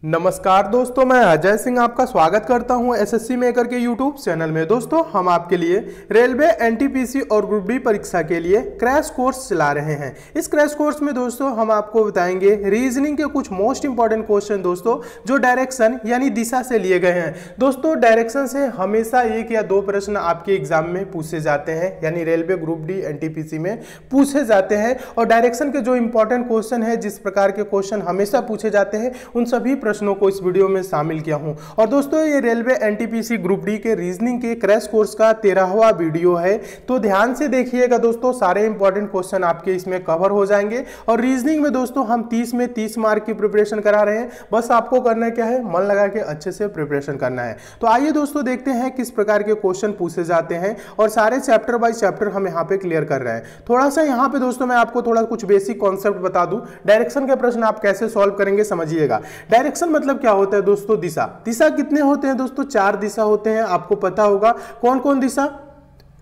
नमस्कार दोस्तों, मैं अजय सिंह आपका स्वागत करता हूं एसएससी मेकर के यूट्यूब चैनल में। दोस्तों, हम आपके लिए रेलवे एनटीपीसी और ग्रुप डी परीक्षा के लिए क्रैश कोर्स चला रहे हैं। इस क्रैश कोर्स में दोस्तों हम आपको बताएंगे रीजनिंग के कुछ मोस्ट इंपॉर्टेंट क्वेश्चन दोस्तों, जो डायरेक्शन यानी दिशा से लिए गए हैं। दोस्तों, डायरेक्शन से हमेशा 1 या 2 प्रश्न आपके एग्जाम में पूछे जाते हैं, यानी रेलवे ग्रुप डी एनटीपीसी में पूछे जाते हैं। और डायरेक्शन के जो इंपॉर्टेंट क्वेश्चन है, जिस प्रकार के क्वेश्चन हमेशा पूछे जाते हैं, उन सभी प्रश्नों को इस वीडियो में शामिल किया हूं। और दोस्तों, ये रेलवे एनटीपीसी ग्रुप डी के रीजनिंग के क्रैश कोर्स का 13वां वीडियो है, तो ध्यान से देखिएगा दोस्तों। सारे इंपॉर्टेंट क्वेश्चन आपके इसमें कवर हो जाएंगे। और रीजनिंग में दोस्तों हम 30 में 30 मार्क की प्रिपरेशन करा रहे हैं। बस आपको करना क्या है, मन लगा के अच्छे से प्रिपरेशन करना है। तो आइए दोस्तों देखते हैं किस प्रकार के क्वेश्चन पूछे जाते हैं, और सारे चैप्टर बाय चैप्टर हम यहाँ पे क्लियर कर रहे हैं। थोड़ा सा यहाँ पे दोस्तों मैं आपको थोड़ा कुछ बेसिक कॉन्सेप्ट बता दूं। डायरेक्शन के प्रश्न आप कैसे सॉल्व करेंगे समझिएगा। डायरेक्शन मतलब क्या होता है दोस्तों? दिशा। दिशा कितने होते हैं दोस्तों? 4 दिशा होते हैं, आपको पता होगा। कौन कौन दिशा?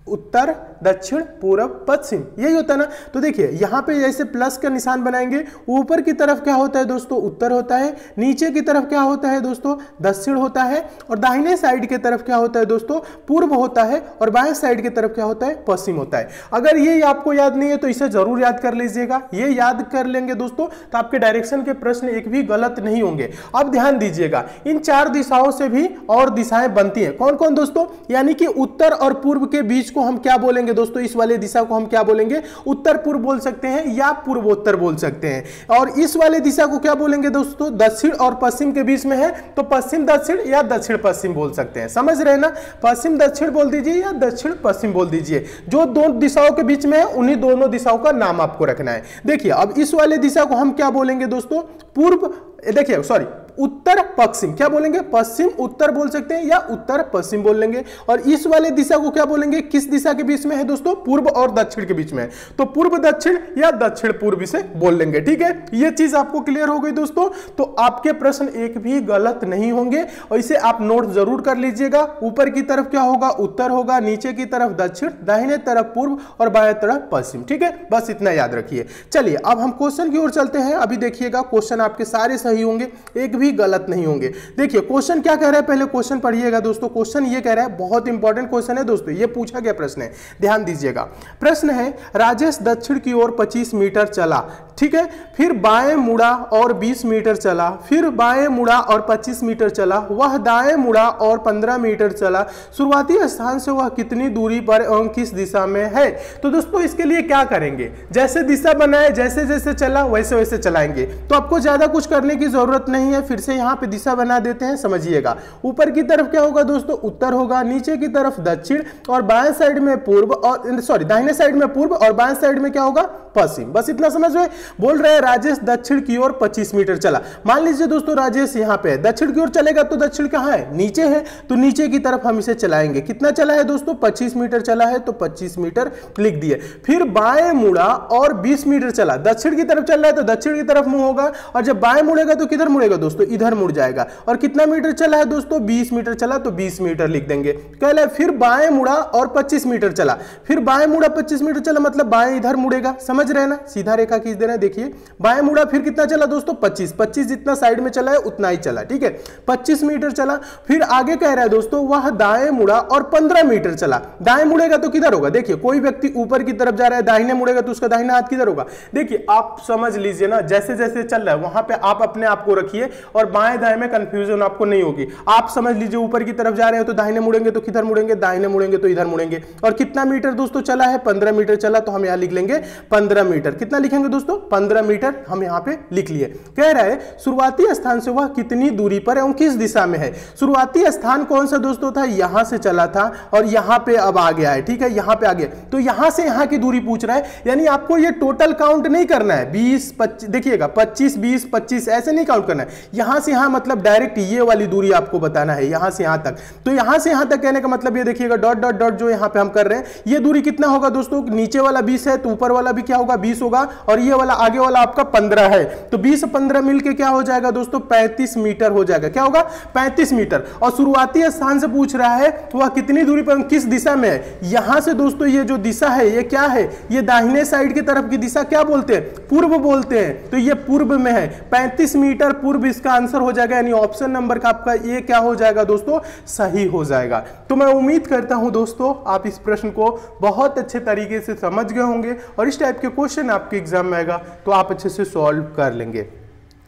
उत्तर, दक्षिण, पूर्व, पश्चिम, यही होता है ना। तो देखिए यहाँ पे जैसे प्लस का निशान बनाएंगे, ऊपर की तरफ क्या होता है दोस्तों? उत्तर होता है। नीचे की तरफ क्या होता है दोस्तों? दक्षिण होता है। और दाहिने साइड की तरफ क्या होता है दोस्तों? पूर्व होता है। और बाएं साइड की तरफ क्या होता है? पश्चिम होता है। अगर ये आपको याद नहीं है तो इसे जरूर याद कर लीजिएगा। ये याद कर लेंगे दोस्तों तो आपके डायरेक्शन के प्रश्न एक भी गलत नहीं होंगे। अब ध्यान दीजिएगा, इन 4 दिशाओं से भी और दिशाएं बनती हैं। कौन कौन दोस्तों? यानी कि उत्तर और पूर्व के बीच को हम क्या बोलेंगे दोस्तों? इस वाले दिशा को हम क्या बोलेंगे? उत्तर पूर्व बोल सकते हैं या पूर्वोत्तर बोल सकते हैं। और इस वाले दिशा को क्या बोलेंगे दोस्तों? दक्षिण और पश्चिम के बीच में है तो पश्चिम दक्षिण या दक्षिण पश्चिम बोल सकते हैं। समझ रहे हैं ना? पश्चिम दक्षिण बोल दीजिए या दक्षिण पश्चिम बोल दीजिए। जो 2 दिशाओं के बीच में है उन्हीं दोनों दिशाओं का नाम आपको रखना है। देखिए, अब इस वाले दिशा को हम क्या बोलेंगे दोस्तों? पूर्व, देखिए सॉरी, उत्तर पश्चिम क्या बोलेंगे? पश्चिम उत्तर बोल सकते हैं या उत्तर पश्चिम बोल लेंगे। और इस वाले दिशा को क्या बोलेंगे? किस दिशा के बीच में है दोस्तों? पूर्व और दक्षिण के बीच में है तो पूर्व दक्षिण या दक्षिण पूर्व से बोल लेंगे। ठीक है, ये चीज आपको क्लियर हो गई दोस्तों। तो आपके प्रश्न एक भी गलत नहीं होंगे और इसे आप नोट जरूर कर लीजिएगा। ऊपर की तरफ क्या होगा? उत्तर होगा। नीचे की तरफ दक्षिण, दाहिने तरफ पूर्व और बाएं तरफ पश्चिम। ठीक है, बस इतना याद रखिए। चलिए अब हम क्वेश्चन की ओर चलते हैं। अभी देखिएगा, क्वेश्चन आपके सारे सही होंगे, एक भी गलत नहीं होंगे। देखिए क्वेश्चन क्या कह रहा है, पहले क्वेश्चन पढ़िएगा दोस्तों। क्वेश्चन ये कह रहा है, बहुत इंपॉर्टेंट क्वेश्चन है दोस्तों, ये पूछा गया प्रश्न है, ध्यान दीजिएगा। प्रश्न है, राजेश दक्षिण की ओर 25 मीटर चला, ठीक है, फिर बाएं मुड़ा और 20 मीटर चला, फिर बाएं मुड़ा और 25 मीटर चला, वह दाएं मुड़ा और 15 मीटर चला। शुरुआती स्थान से वह कितनी दूरी पर एवं किस दिशा में है? तो दोस्तों इसके लिए क्या करेंगे? जैसे दिशा बनाए, जैसे जैसे चला वैसे वैसे चलाएंगे। तो आपको ज्यादा कुछ करने की जरूरत नहीं है। फिर से यहाँ पे दिशा बना देते हैं, समझिएगा। ऊपर की तरफ क्या होगा दोस्तों? उत्तर होगा। नीचे की तरफ दक्षिण और बाएं साइड में पूर्व, और सॉरी दाहिने साइड में पूर्व और बाएं साइड में क्या होगा? पश्चिम। बस इतना समझ रहे। बोल रहे हैं राजेश दक्षिण की ओर 25 मीटर चला। मान लीजिए दोस्तों राजेश यहाँ पे है, दक्षिण की ओर चलेगा तो दक्षिण कहाँ है? नीचे है, तो नीचे की तरफ हम इसे चलाएंगे। कितना चला है दोस्तों? 25 मीटर चला है, तो 25 मीटर लिख दिए। फिर बाएं मुड़ा और 20 मीटर चला। दक्षिण की तरफ चल रहा है तो दक्षिण की तरफ मुंह होगा, और जब बाएं मुड़ेगा तो किधर मुड़ेगा दोस्तों? इधर मुड़ जाएगा। और कितना मीटर चला है दोस्तों? 20 मीटर चला, तो 20 मीटर लिख देंगे। कहला फिर बाएं मुड़ा और 25 मीटर चला, फिर बाएं मुड़ा 25 मीटर चला, मतलब बाएं इधर मुड़ेगा। समझ रहे हैं ना? सीधा रेखा खींच दे रहे हैं। देखिए बाएं मुड़ा, फिर कितना चला दोस्तों? 25 जितना साइड में चला है उतना ही चला। ठीक है, 25 मीटर चला। फिर आगे कह रहा है दोस्तों, वह दाएं मुड़ा और 15 मीटर चला। दाएं मुड़ेगा तो किधर होगा? देखिए कोई व्यक्ति ऊपर की तरफ जा रहा है, दाहिने मुड़ेगा तो उसका दाहिना हाथ किधर होगा? देखिए आप समझ लीजिए ना, जैसे जैसे चल रहा है वहां पे आप अपने आप को रखिए और बाएं दाएं में कंफ्यूजन आपको नहीं होगी। आप समझ लीजिए ऊपर की तरफ जा रहे हैं तो दाहिने मुड़ेंगे तो किधर मुड़ेंगे? दाहिने मुड़ेंगे तो इधर मुड़ेंगे। और कितना मीटर दोस्तों चला है? 15 मीटर चला, तो हम यहां लिख लेंगे 15 मीटर। कितना लिखेंगे दोस्तों? 15 मीटर हम यहां पे लिख लिए। कह रहा है शुरुआती स्थान से वह कितनी दूरी पर एवं किस दिशा में है? शुरुआती स्थान कौन सा दोस्तों था? यहां से चला था और यहां पे अब आ गया है। ठीक है, यहां पे आ गया, तो यहां से यहां की दूरी पूछ रहा है। यानी आपको ये टोटल काउंट नहीं करना है, 20 25, देखिएगा 25 20 25 ऐसे नहीं काउंट करना है। यहां से यहां मतलब डायरेक्ट ये वाली दूरी आपको बताना है, यहां से यहां तक। तो यहां से यहां तक कहने का मतलब ये देखिएगा, डॉट डॉट डॉट जो यहां पे हम कर रहे हैं, ये दूरी कितना होगा दोस्तों? नीचे वाला 20 है तो ऊपर वाला भी क्या होगा? 20 होगा। और ये वाला आगे वाला आपका 15 है, तो 20 15 मिलके क्या हो जाएगा दोस्तों? 35 मीटर हो जाएगा। क्या होगा? 35 मीटर। और शुरुआती स्थान से पूछ रहा है वह कितनी दूरी पर किस दिशा में है? यहां से दोस्तों ये जो दिशा है ये क्या है? ये दाहिने साइड की तरफ की दिशा क्या बोलते हैं? पूर्व बोलते हैं। तो ये पूर्व में है, 35 मीटर पूर्व इसका इसका आंसर हो जाएगा, यानी ऑप्शन नंबर का आपका ये क्या हो जाएगा दोस्तों, सही हो जाएगा। तो मैं उम्मीद करता हूं दोस्तों आप इस प्रश्न को बहुत अच्छे तरीके से समझ गए होंगे और इस टाइप के क्वेश्चन आपके एग्जाम में आएगा तो आप अच्छे से सॉल्व कर लेंगे।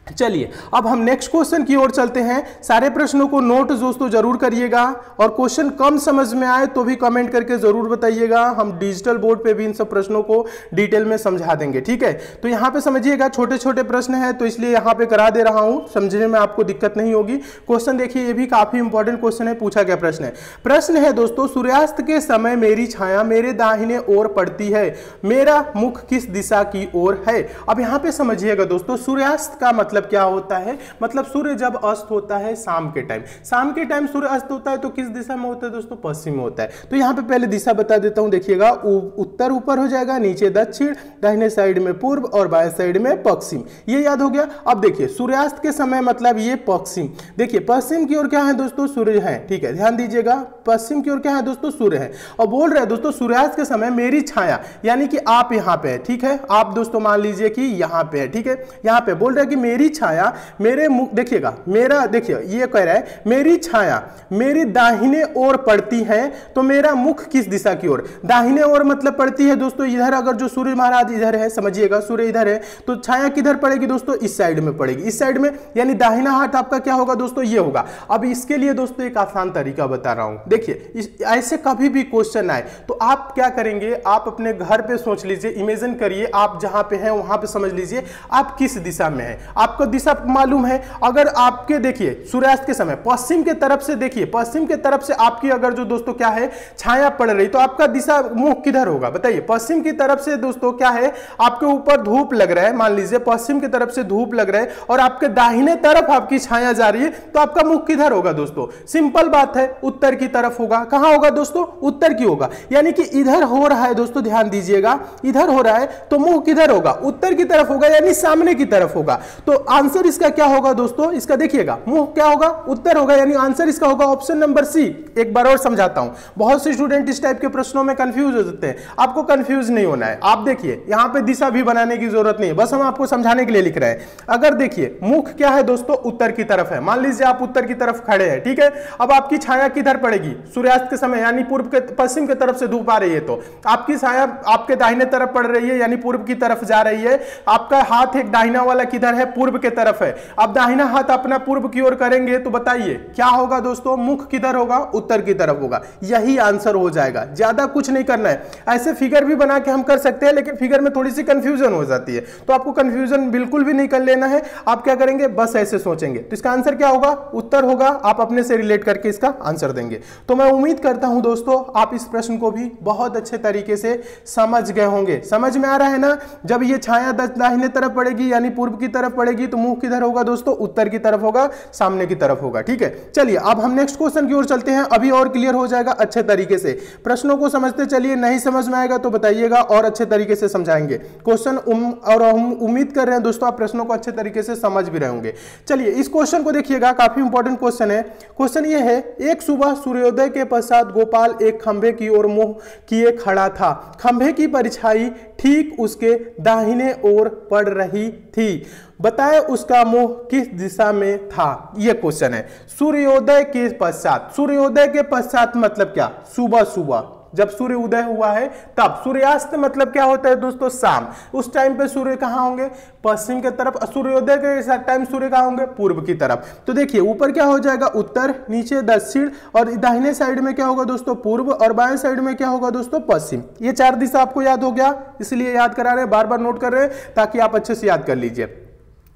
चलिए अब हम नेक्स्ट क्वेश्चन की ओर चलते हैं। सारे प्रश्नों को नोट दोस्तों जरूर करिएगा और क्वेश्चन कम समझ में आए तो भी कमेंट करके जरूर बताइएगा, हम डिजिटल बोर्ड पे भी इन सब प्रश्नों को डिटेल में समझा देंगे, ठीक है। तो यहाँ पे समझिएगा, छोटे छोटे प्रश्न हैं तो इसलिए यहाँ पे करा दे रहा हूँ, समझने में आपको दिक्कत नहीं होगी। क्वेश्चन देखिए, ये भी काफी इंपॉर्टेंट क्वेश्चन है। पूछा क्या प्रश्न है? प्रश्न है दोस्तों, सूर्यास्त के समय मेरी छाया मेरे दाहिने ओर पड़ती है, मेरा मुख किस दिशा की ओर है? अब यहाँ पे समझिएगा दोस्तों, सूर्यास्त का मतलब क्या होता है? मतलब सूर्य जब अस्त होता है शाम के टाइम सूर्य अस्त होता है तो किस दिशा में होता है दोस्तों? पश्चिम में होता है। तो यहाँ पे पहले दिशा बता देता हूं, देखिएगा उत्तर ऊपर हो जाएगा, नीचे दक्षिण, दाहिने साइड में पूर्व और बाएं साइड में पश्चिम, ये याद हो गया। अब देखिए सूर्यास्त के समय मतलब ये पश्चिम, देखिए पश्चिम की ओर क्या है दोस्तों? सूर्य है, ठीक है, ध्यान दीजिएगा, पश्चिम की ओर क्या है दोस्तों? सूर्य है। और बोल रहे हैं दोस्तों सूर्यास्त के समय मेरी छाया, यानी कि आप यहाँ पे है, ठीक है, आप दोस्तों मान लीजिए कि यहाँ पे है, ठीक है, यहाँ पे बोल रहे हैं कि मेरी छाया मेरे मुख, देखिएगा मेरा, देखिए ये कह रहा है मेरी छाया मेरी दाहिने ओर पड़ती है तो मेरा मुख किस दिशा की ओर? दाहिने ओर मतलब पड़ती है दोस्तों इधर, अगर जो सूर्य महाराज इधर है, समझिएगा सूर्य इधर है तो छाया किधर पड़ेगी दोस्तों? इस साइड में पड़ेगी, इस साइड में, यानी दाहिना हाथ आपका क्या होगा दोस्तों? ये होगा। अब इसके लिए दोस्तों एक आसान तरीका बता रहा हूं, देखिए ऐसे कभी भी क्वेश्चन आए तो आप क्या करेंगे, आप अपने घर पे सोच लीजिए, इमेजिन करिए आप जहां पे हैं वहां पे समझ लीजिए आप किस दिशा में है, आपको दिशा मालूम है। अगर आपके देखिए सूर्यास्त के समय पश्चिम के तरफ से, देखिए पश्चिम के तरफ से आपकी अगर जो दोस्तों क्या है छाया पड़ रही तो आपका दिशा मुख किधर होगा बताइए? पश्चिम की तरफ से दोस्तों क्या है, आपके ऊपर धूप लग रहा है, मान लीजिए पश्चिम की तरफ से धूप लग रहा है और आपके दाहिने तरफ आपकी छाया जा रही है तो आपका मुख किधर होगा दोस्तों? सिंपल बात है, उत्तर की तरफ होगा। कहां होगा दोस्तों? उत्तर की होगा, यानी कि इधर हो रहा है दोस्तों, ध्यान दीजिएगा, इधर हो रहा है तो मुंह किधर होगा? उत्तर की तरफ होगा, यानी सामने की तरफ होगा। तो आंसर इसका क्या होगा दोस्तों? इसका देखिएगा मुंह क्या होगा? उत्तर होगा, यानी आंसर इसका होगा ऑप्शन नंबर सी। एक बार और समझाता हूं, बहुत से स्टूडेंट इस टाइप के प्रश्नों में कंफ्यूज हो जाते हैं, आपको कंफ्यूज नहीं होना है। आप देखिए यहां पे दिशा भी बनाने की जरूरत नहीं है, बस हम आपको समझाने के लिए लिख रहे हैं। अगर देखिए मुख क्या है दोस्तों? उत्तर की तरफ है, मान लीजिए आप उत्तर की तरफ खड़े हैं, ठीक है। अब आपकी छाया किधर पड़ेगी? सूर्यास्त के समय, यानी पूर्व के पश्चिम की तरफ से धूप आ रही है तो आपकी छाया आपके दाहिने तरफ पड़ रही है, यानी पूर्व की तरफ जा रही है। आपका हाथ एक दाहिना वाला किधर है? पूर्व के तरफ है। अब दाहिना हाथ अपना पूर्व की ओर करेंगे तो बताइए क्या होगा दोस्तों? मुख किधर होगा? उत्तर की तरफ होगा। यही आंसर हो जाएगा, ज्यादा कुछ नहीं करना है। ऐसे फिगर भी बना के हम कर सकते हैं, लेकिन फिगर में थोड़ी सी कंफ्यूजन हो जाती है, तो आपको कंफ्यूजन बिल्कुल भी नहीं कर लेना है। आप क्या करेंगे, बस ऐसे सोचेंगे तो इसका आंसर क्या होगा? उत्तर होगा। आप अपने से रिलेट करके इसका आंसर देंगे। तो मैं उम्मीद करता हूं दोस्तों आप इस प्रश्न को भी बहुत अच्छे तरीके से समझ गए होंगे। समझ में आ रहा है ना? जब ये छाया दाहिने तरफ पड़ेगी यानी पूर्व की तरफ पड़ेगी तो मुंह किधर होगा दोस्तों? उत्तर की तरफ होगा, सामने की तरफ होगा, ठीक है। चलिए अब हम नेक्स्ट क्वेश्चन की ओर चलते हैं, अभी और क्लियर हो जाएगा अच्छे तरीके से। प्रश्नों को समझते चलिए, नहीं समझ में आएगा तो बताइएगा और अच्छे तरीके से समझाएंगे क्वेश्चन। और हम उम्मीद कर रहे हैं दोस्तों आप प्रश्नों को अच्छे तरीके से समझ भी रहे होंगे। चलिए इस क्वेश्चन को देखिएगा, काफी इंपॉर्टेंट क्वेश्चन है। क्वेश्चन ये है, एक सुबह सूर्योदय के पश्चात गोपाल एक खंभे की ओर मुंह किए खड़ा था, खंभे की परछाई ठीक उसके दाहिने ओर पड़ रही थी, बताए उसका मुंह किस दिशा में था? यह क्वेश्चन है। सूर्योदय के पश्चात, सूर्योदय के पश्चात मतलब क्या? सुबह सुबह जब सूर्य उदय हुआ है तब। सूर्यास्त मतलब क्या होता है दोस्तों? शाम। उस टाइम पे सूर्य कहां होंगे? पश्चिम के तरफ। सूर्योदय के टाइम सूर्य कहां होंगे? पूर्व की तरफ। तो देखिए ऊपर क्या हो जाएगा? उत्तर, नीचे दक्षिण, और दाहिने साइड में क्या होगा दोस्तों? पूर्व, और बाएं साइड में क्या होगा दोस्तों? पश्चिम। ये चार दिशा आपको याद हो गया, इसलिए याद करा रहे हैं, बार बार नोट कर रहे हैं ताकि आप अच्छे से याद कर लीजिए।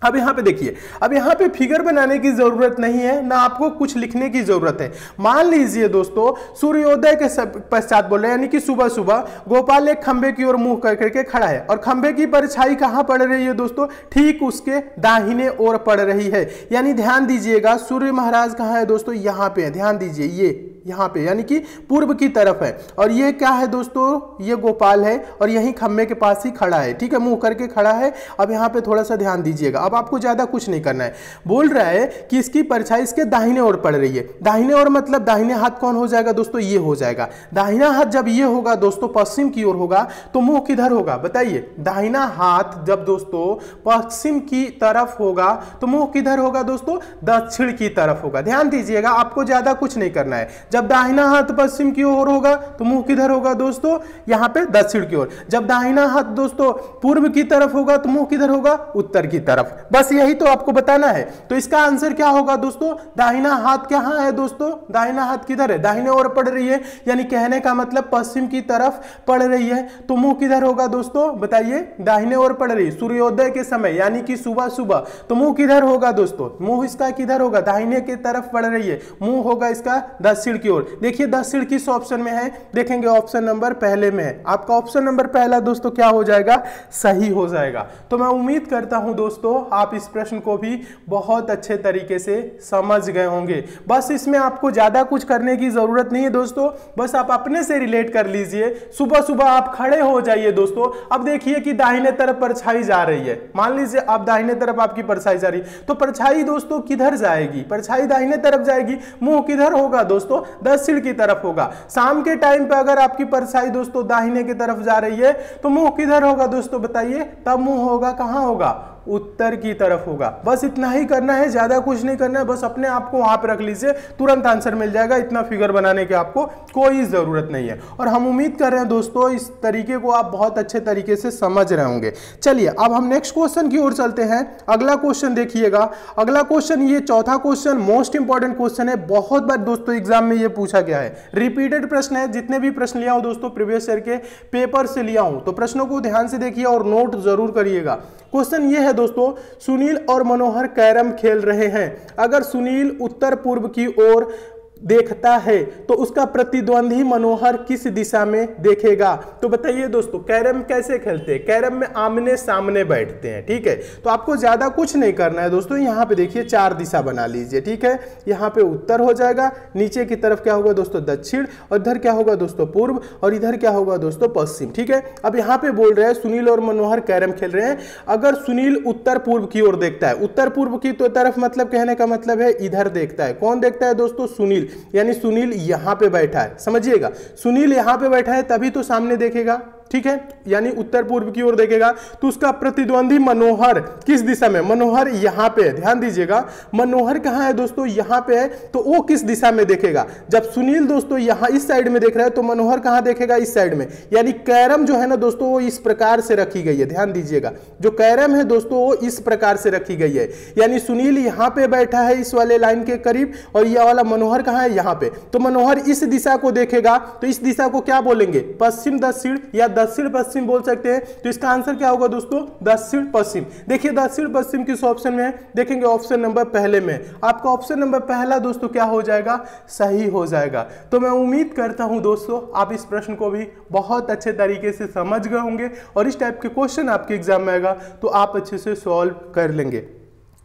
अब यहां पे देखिए, अब यहां पे फिगर बनाने की जरूरत नहीं है, ना आपको कुछ लिखने की जरूरत है। मान लीजिए दोस्तों सूर्योदय के पश्चात बोल रहे हैं, यानी कि सुबह सुबह गोपाल एक खंबे की ओर मुंह करके खड़ा है और खंबे की परछाई कहां पड़ रही है दोस्तों? ठीक उसके दाहिने ओर पड़ रही है। यानी ध्यान दीजिएगा सूर्य महाराज कहां है दोस्तों? यहां पे है, ध्यान दीजिए, ये यहां पे, यानी कि पूर्व की तरफ है। और ये क्या है दोस्तों? ये गोपाल है और यही खंबे के पास ही खड़ा है, ठीक है, मुंह करके खड़ा है। अब यहां पे थोड़ा सा ध्यान दीजिएगा। अब आपको ज्यादा कुछ नहीं करना है। बोल रहा है कि इसकी परछाई इसके दाहिने ओर पड़ रही है। दाहिने ओर मतलब दाहिने हाथ कौन हो जाएगा दोस्तों, ये हो जाएगा। दाहिना हाथ जब ये होगा दोस्तों पश्चिम की ओर होगा तो मुंह किधर होगा बताइए। दाहिना हाथ जब दोस्तों पश्चिम की तरफ होगा तो मुंह किधर होगा दोस्तों, दक्षिण की तरफ होगा। ध्यान दीजिएगा, आपको ज्यादा कुछ नहीं करना है। जब दाहिना हाथ पश्चिम की ओर होगा तो मुंह किधर होगा दोस्तों, यहां पे दक्षिण की ओर। जब दाहिना हाथ दोस्तों पूर्व की तरफ होगा तो मुंह किधर होगा, उत्तर की तरफ। बस यही तो आपको बताना है। तो इसका आंसर क्या होगा दोस्तों, दाहिना हाथ कहां है दोस्तों, दाहिना हाथ किधर है, दाहिने ओर पड़ रही है, यानी कहने का मतलब पश्चिम की तरफ पड़ रही है। तो मुंह किधर होगा दोस्तों बताइए, दाहिने ओर पड़ रही, सूर्योदय के समय यानी कि सुबह सुबह। तो मुंह किधर होगा दोस्तों, मुंह इसका किधर होगा, दाहिने की तरफ पड़ रही है, मुंह होगा इसका दक्षिण की ओर। देखिए दक्षिण किस ऑप्शन में है, देखेंगे ऑप्शन नंबर पहले में है। आपका ऑप्शन नंबर पहला दोस्तों क्या हो जाएगा, सही हो जाएगा। तो मैं उम्मीद करता हूं दोस्तों आप इस प्रश्न को भी बहुत अच्छे तरीके से समझ गए होंगे। बस इसमें आपको ज्यादा कुछ करने की जरूरत नहीं है दोस्तों, बस आप अपने से रिलेट कर लीजिए। सुबह सुबह आप खड़े हो जाइए दोस्तों। अब देखिए कि दाहिने तरफ परछाई जा रही है, मान लीजिए आप दाहिने तरफ आपकी परछाई जा रही, तो परछाई दोस्तों किधर जाएगी, परछाई दाहिने तरफ जाएगी। मुंह किधर होगा दोस्तों, दक्षिण की तरफ होगा। शाम के टाइम पे अगर आपकी परछाई दोस्तों दाहिने की तरफ जा रही है तो मुंह किधर होगा दोस्तों बताइए, तब मुंह होगा कहां होगा, उत्तर की तरफ होगा। बस इतना ही करना है, ज्यादा कुछ नहीं करना है। बस अपने आप को वहां पर रख लीजिए, तुरंत आंसर मिल जाएगा। इतना फिगर बनाने की आपको कोई जरूरत नहीं है। और हम उम्मीद कर रहे हैं दोस्तों इस तरीके को आप बहुत अच्छे तरीके से समझ रहे होंगे। चलिए अब हम नेक्स्ट क्वेश्चन की ओर चलते हैं। अगला क्वेश्चन देखिएगा। अगला क्वेश्चन, ये चौथा क्वेश्चन मोस्ट इंपॉर्टेंट क्वेश्चन है। बहुत बार दोस्तों एग्जाम में ये पूछा गया है, रिपीटेड प्रश्न है। जितने भी प्रश्न लिया हो दोस्तों प्रीवियस ईयर के पेपर से लिया हूं, तो प्रश्नों को ध्यान से देखिए और नोट जरूर करिएगा। क्वेश्चन ये है दोस्तों, सुनील और मनोहर कैरम खेल रहे हैं। अगर सुनील उत्तर पूर्व की ओर देखता है तो उसका प्रतिद्वंदी मनोहर किस दिशा में देखेगा। तो बताइए दोस्तों कैरम कैसे खेलते हैं, कैरम में आमने सामने बैठते हैं, ठीक है। तो आपको ज्यादा कुछ नहीं करना है दोस्तों। यहाँ पे देखिए चार दिशा बना लीजिए, ठीक है। यहाँ पे उत्तर हो जाएगा, नीचे की तरफ क्या होगा दोस्तों दक्षिण, और इधर क्या होगा दोस्तों पूर्व, और इधर क्या होगा दोस्तों पश्चिम, ठीक है। अब यहाँ पे बोल रहे हैं सुनील और मनोहर कैरम खेल रहे हैं। अगर सुनील उत्तर पूर्व की ओर देखता है, उत्तर पूर्व की तो तरफ मतलब कहने का मतलब है इधर देखता है। कौन देखता है दोस्तों, सुनील, यानी सुनील यहां पे बैठा है, समझिएगा। सुनील यहां पे बैठा है तभी तो सामने देखेगा, ठीक है, यानी उत्तर पूर्व की ओर देखेगा। तो उसका प्रतिद्वंदी मनोहर किस दिशा में, मनोहर यहां पे है। ध्यान दीजिएगा, मनोहर कहां है दोस्तों, यहां पे है। तो वो किस दिशा में देखेगा, जब सुनील दोस्तों यहां इस साइड में देख रहा है तो मनोहर कहां देखेगा, इस साइड में। यानी कैरम जो है ना दोस्तों वो इस प्रकार से रखी गई है। ध्यान दीजिएगा, जो कैरम है दोस्तों वो इस प्रकार से रखी गई है। यानी सुनील यहां पे बैठा है इस वाले लाइन के करीब, और यह वाला मनोहर कहां है, यहां पे। तो मनोहर इस दिशा को देखेगा, तो इस दिशा को क्या बोलेंगे, पश्चिम दक्षिण या दक्षिण पश्चिम बोल सकते हैं। तो इसका आंसर क्या होगा दोस्तों, दक्षिण पश्चिम। देखिए दक्षिण पश्चिम किस ऑप्शन में है, देखेंगे ऑप्शन नंबर पहले में। आपका ऑप्शन नंबर पहला दोस्तों क्या हो जाएगा, सही हो जाएगा। तो मैं उम्मीद करता हूं दोस्तों आप इस प्रश्न को भी बहुत अच्छे तरीके से समझ गए होंगे, और इस टाइप के क्वेश्चन आपके एग्जाम में आएगा तो आप अच्छे से सॉल्व कर लेंगे।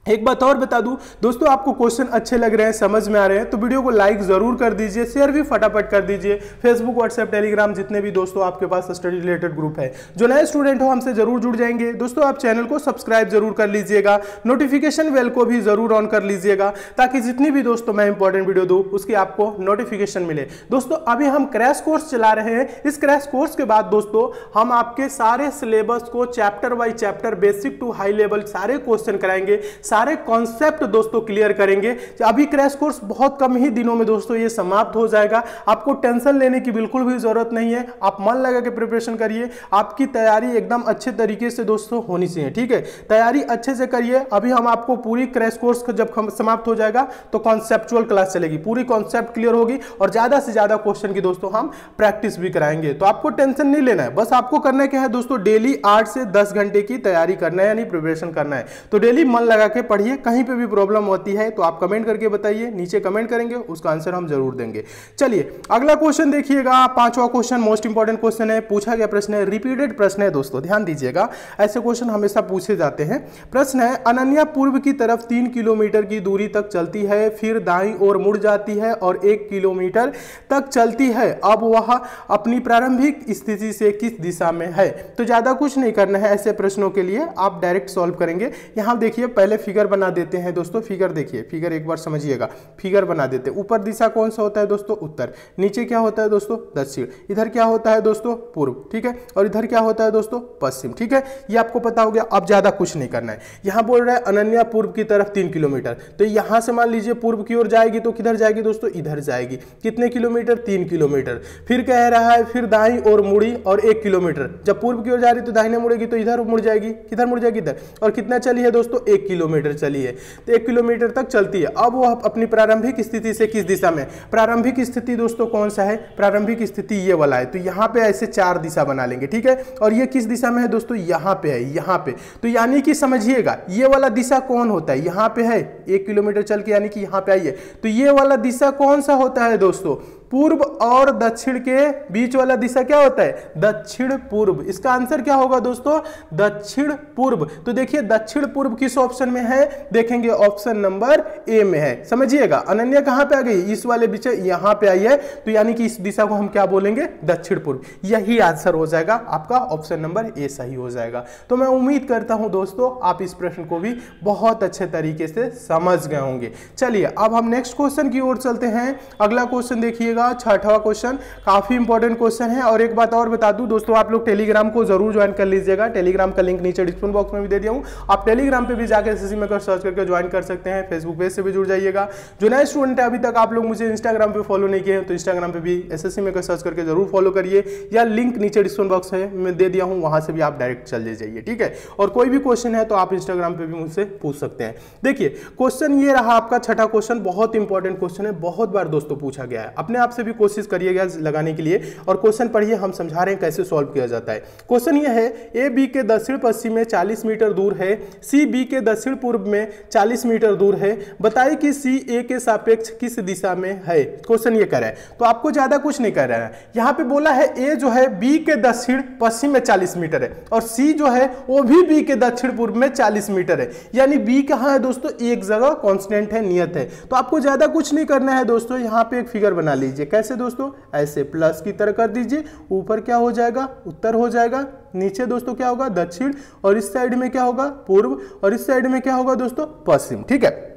एक बात और बता दूं दोस्तों, आपको क्वेश्चन अच्छे लग रहे हैं, समझ में आ रहे हैं, तो वीडियो को लाइक जरूर कर दीजिए, शेयर भी फटाफट कर दीजिए। फेसबुक, व्हाट्सएप, टेलीग्राम, जितने भी दोस्तों आपके पास स्टडी रिलेटेड ग्रुप है, जो नए स्टूडेंट हो हमसे जरूर जुड़ जाएंगे। दोस्तों आप चैनल को सब्सक्राइब जरूर कर लीजिएगा, नोटिफिकेशन बेल को भी जरूर ऑन कर लीजिएगा, ताकि जितनी भी दोस्तों मैं इंपॉर्टेंट वीडियो दूं उसकी आपको नोटिफिकेशन मिले। दोस्तों अभी हम क्रैश कोर्स चला रहे हैं। इस क्रैश कोर्स के बाद दोस्तों हम आपके सारे सिलेबस को chapter by chapter, basic to high level सारे क्वेश्चन कराएंगे, सारे कॉन्सेप्ट दोस्तों क्लियर करेंगे। अभी क्रैश कोर्स बहुत कम ही दिनों में दोस्तों ये समाप्त हो जाएगा। आपको टेंशन लेने की बिल्कुल भी जरूरत नहीं है, आप मन लगा के प्रिपरेशन करिए। आपकी तैयारी एकदम अच्छे तरीके से दोस्तों होनी चाहिए, ठीक है। तैयारी अच्छे से करिए। अभी हम आपको पूरी क्रैश कोर्स जब समाप्त हो जाएगा तो कॉन्सेप्चुअल क्लास चलेगी, पूरी कॉन्सेप्ट क्लियर होगी, और ज्यादा से ज्यादा क्वेश्चन की दोस्तों हम प्रैक्टिस भी कराएंगे। तो आपको टेंशन नहीं लेना है, बस आपको करना क्या है दोस्तों, डेली 8 से 10 घंटे की तैयारी करना है, यानी प्रिपरेशन करना है। तो डेली मन लगा के जाके पढ़िए, कहीं पे भी प्रॉब्लम होती है तो आप कमेंट करके बताइए, नीचे कमेंट करेंगे उसका आंसर हम जरूर देंगे। चलिए अगला क्वेश्चन देखिएगा, पांचवा क्वेश्चन मोस्ट इंपॉर्टेंट क्वेश्चन है, पूछा गया प्रश्न है, रिपीटेड प्रश्न है दोस्तों, ध्यान दीजिएगा, ऐसे क्वेश्चन हमेशा पूछे जाते हैं। प्रश्न है, अनन्या पूर्व की तरफ 3 किलोमीटर की दूरी तक चलती है, फिर दाईं ओर मुड़ जाती है और 1 किलोमीटर तक चलती है, अब वह अपनी प्रारंभिक स्थिति से किस दिशा में है। तो ज्यादा कुछ नहीं करना है, ऐसे प्रश्नों के लिए आप डायरेक्ट सॉल्व करेंगे। यहां देखिए पहले फिगर बना देते हैं दोस्तों, फिगर देखिए, फिगर एक बार समझिएगा, फिगर बना देते हैं। ऊपर दिशा कौन सा होता है दोस्तों, उत्तर, नीचे क्या होता है दोस्तों, दक्षिण, इधर क्या होता है दोस्तों, पूर्व, ठीक है, और इधर क्या होता है दोस्तों, पश्चिम, ठीक है, ये आपको पता हो गया। अब ज्यादा कुछ नहीं करना है। यहां बोल रहा है अनन्या पूर्व की तरफ 3 किलोमीटर, तो यहां से मान लीजिए पूर्व की ओर जाएगी तो किधर जाएगी दोस्तों, इधर जाएगी, कितने किलोमीटर, 3 किलोमीटर। फिर कह रहा है फिर दाईं ओर मुड़ी और 1 किलोमीटर, जब पूर्व की ओर जा रही तो दाहिने मुड़ेगी तो इधर मुड़ जाएगी, किधर मुड़ जाएगी, इधर, और कितना चली है दोस्तों, 1 किलोमीटर चली है, तो 1 किलोमीटर तक चलती है। अब वह अपनी प्रारंभिक स्थिति से किस दिशा में, प्रारंभिक स्थिति दोस्तों कौन सा है, प्रारंभिक स्थिति ये वाला है, तो यहां पे ऐसे 4 दिशा बना लेंगे, ठीक है, और ये किस दिशा में है दोस्तों, यहां पे है, यहां पे, तो यानी कि समझिएगा ये वाला दिशा कौन होता है, यहां पे है 1 किलोमीटर चल के, यानी कि यहां पे आई है, तो ये वाला दिशा कौन सा होता है दोस्तों, पूर्व और दक्षिण के बीच वाला दिशा क्या होता है, दक्षिण पूर्व। इसका आंसर क्या होगा दोस्तों, दक्षिण पूर्व। तो देखिए दक्षिण पूर्व किस ऑप्शन में है, देखेंगे ऑप्शन नंबर ए में है। समझिएगा अनन्या कहां पे आ गई, इस वाले बीच यहां पे आई है, तो यानी कि इस दिशा को हम क्या बोलेंगे, दक्षिण पूर्व। यही आंसर हो जाएगा आपका, ऑप्शन नंबर ए सही हो जाएगा। तो मैं उम्मीद करता हूं दोस्तों आप इस प्रश्न को भी बहुत अच्छे तरीके से समझ गए होंगे। चलिए अब हम नेक्स्ट क्वेश्चन की ओर चलते हैं। अगला क्वेश्चन देखिएगा, छठवां क्वेश्चन, काफी इंपॉर्टेंट क्वेश्चन है। और एक बात और बता दूं दोस्तों, आप लोग टेलीग्राम को जरूर ज्वाइन कर लीजिएगा, टेलीग्राम का लिंक नीचे डिस्क्रिप्शन बॉक्स में भी दे दिया हूं, आप टेलीग्राम पे भी जाकर एसएससी मेकर सर्च करके ज्वाइन कर सकते हैं। फेसबुक पेज से भी जुड़ जाइएगा। जो नए स्टूडेंट है अभी तक आप लोग मुझे इंस्टाग्राम पे फॉलो नहीं किए हैं तो इंस्टाग्राम पे भी एसएससी मेकर सर्च करके जरूर फॉलो करिए, या लिंक नीचे डिस्क्रिप्शन बॉक्स में दे दिया हूं, वहां से भी आप डायरेक्ट चले जाइए, ठीक है। और कोई भी क्वेश्चन है तो आप इंस्टाग्राम पे भी मुझसे पूछ सकते हैं। देखिए क्वेश्चन ये रहा आपका छठा क्वेश्चन, बहुत इंपॉर्टेंट क्वेश्चन है, बहुत बार दोस्तों पूछा गया है। अपने आप से भी कोशिश करिएगा लगाने के लिए, और क्वेश्चन पढ़िए, हम समझा रहे हैं कैसे सॉल्व किया जाता है। क्वेश्चन ये है, ए बी के दक्षिण पश्चिम में 40 मीटर दूर है, सी बी के दक्षिण पूर्व में 40 मीटर दूर है, बताइए कि सी ए के सापेक्ष किस दिशा में है। क्वेश्चन ये कर रहा है, तो आपको ज्यादा कुछ नहीं कर रहा है। यहां पे बोला है ए जो है बी के दक्षिण पश्चिम में 40 मीटर है, और सी जो है वो भी बी के दक्षिण पूर्व में 40 मीटर है, यानी बी कहां है दोस्तों, एक जगह कांस्टेंट है, नियत है। तो आपको ज्यादा कुछ नहीं करना है दोस्तों, यहां पे एक फिगर बना लीजिए, कैसे दोस्तों, ऐसे प्लस की तरह कर दीजिए, ऊपर क्या हो जाएगा, उत्तर हो जाएगा, नीचे दोस्तों क्या होगा, दक्षिण, और इस साइड में क्या होगा, पूर्व, और इस साइड में क्या होगा दोस्तों, पश्चिम, ठीक है।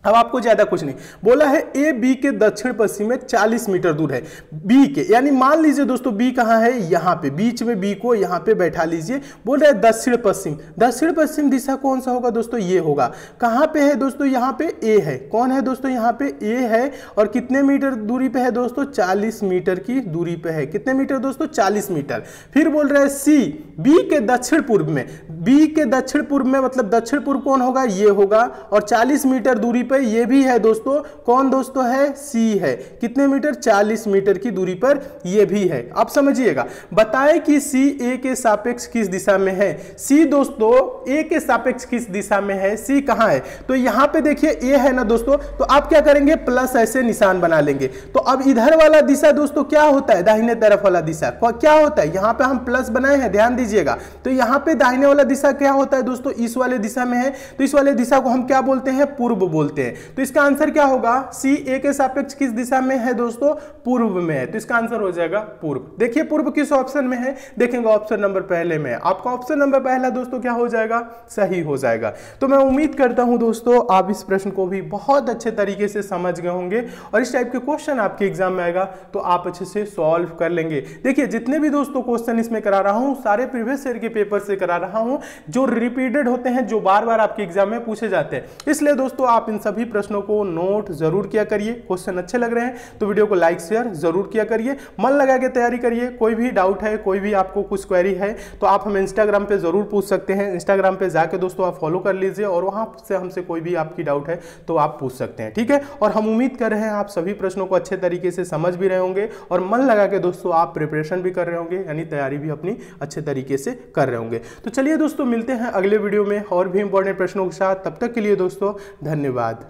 अब आपको ज्यादा कुछ नहीं बोला है, ए बी के दक्षिण पश्चिम में 40 मीटर दूर है, बी के, यानी मान लीजिए दोस्तों बी कहां है, यहां पे, बीच में बी को यहां पे बैठा लीजिए। बोल रहे दक्षिण पश्चिम, दक्षिण पश्चिम दिशा कौन सा होगा दोस्तों, ये होगा। कहां पे है दोस्तों, यहां पे ए है, कौन है दोस्तों, यहां पे ए है, और कितने मीटर दूरी पे है दोस्तों, 40 मीटर की दूरी पे है। कितने मीटर दोस्तों, 40 मीटर। फिर बोल रहे हैं सी बी के दक्षिण पूर्व में, बी के दक्षिण पूर्व में मतलब दक्षिण पूर्व कौन होगा, ये होगा, और 40 मीटर दूरी पे ये भी है दोस्तों, कौन दोस्तों है, सी है। कितने मीटर, 40 मीटर की दूरी पर ये भी है। आप समझिएगा, बताएं कि सी ए के सापेक्ष किस दिशा में है। सी दोस्तों ए के सापेक्ष किस दिशा में है, सी कहां है, तो यहां पे देखिए ए है ना दोस्तों, तो आप क्या करेंगे, प्लस ऐसे निशान बना लेंगे। तो अब इधर वाला दिशा दोस्तों क्या होता है, दाहिने तरफ वाला दिशा क्या होता है, यहां पे हम प्लस बनाए हैं, ध्यान दीजिएगा। तो यहां पे दाहिने वाला दिशा क्या होता है दोस्तों, इस वाले दिशा में है, तो इस वाले दिशा को हम क्या बोलते हैं, पूर्व बोलते हैं। तो इसका आंसर क्या होगा, सी ए के सापेक्ष किस दिशा में है दोस्तों, पूर्व में है, तो इसका आंसर हो जाएगा पूर्व। देखिए पूर्व किस ऑप्शन में है, देखेंगे ऑप्शन नंबर पहले में है। आपका ऑप्शन नंबर पहला दोस्तों क्या हो जाएगा, सही हो जाएगा। तो मैं उम्मीद करता हूं दोस्तों आप इस प्रश्न को भी बहुत अच्छे तरीके से समझ गए होंगे, और इस टाइप के क्वेश्चन आपके एग्जाम में आएगा तो आप अच्छे से सॉल्व कर लेंगे। देखिए जितने भी दोस्तों क्वेश्चन इसमें करा रहा हूं, सारे प्रीवियस ईयर के पेपर से करा रहा हूं, जो रिपीटेड होते हैं, जो बार बार आपके एग्जाम में पूछे जाते हैं। इसलिए दोस्तों आप इन सब सभी प्रश्नों को नोट जरूर किया करिए। क्वेश्चन अच्छे लग रहे हैं तो वीडियो को लाइक शेयर जरूर किया करिए। मन लगा के तैयारी करिए। कोई भी डाउट है, कोई भी आपको कुछ क्वेरी है तो आप हमें इंस्टाग्राम पे जरूर पूछ सकते हैं। इंस्टाग्राम पे जाके दोस्तों आप फॉलो कर लीजिए और वहां से हमसे कोई भी आपकी डाउट है तो आप पूछ सकते हैं, ठीक है। और हम उम्मीद कर रहे हैं आप सभी प्रश्नों को अच्छे तरीके से समझ भी रहे होंगे और मन लगा के दोस्तों आप प्रिपरेशन भी कर रहे होंगे, यानी तैयारी भी अपनी अच्छे तरीके से कर रहे होंगे। तो चलिए दोस्तों मिलते हैं अगले वीडियो में और भी इंपॉर्टेंट प्रश्नों के साथ। तब तक के लिए दोस्तों धन्यवाद।